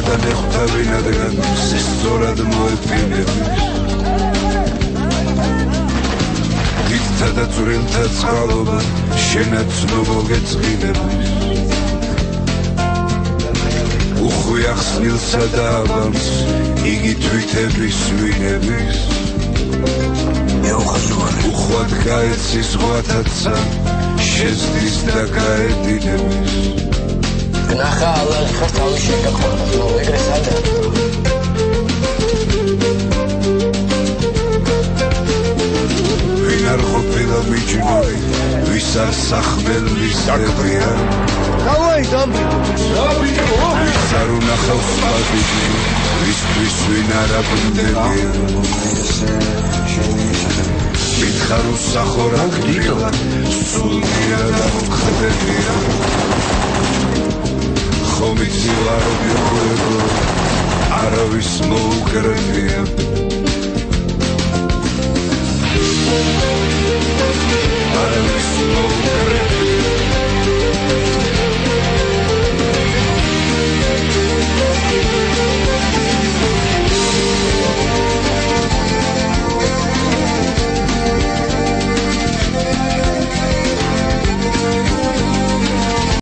და ნეხვთავინადგან სწორად მოეფინების გითთა და წვრილთა წყალობა შენაცნო მოგეწყინების უხვი ახსნილსა და აბამს იგი თვითების ვინების უხვად გაეცის ღვათაცა შეზდის და გაედინების ნახა ალაღი ხარ თავი შეგაყვარდა ნუ ეგრე სადა ვინ არ ყოფილა მიჯნური ვის არ სახმელვის დაკვრია დავაი დამბიდო ვის არ უნახავს პატიჟი ვისთვის ვინ არ აბრუნდებია მითხარ უსახო რა გდილა სულია და მოხდებია ხომიცი ვარობიო არავის მოუკრებია არავის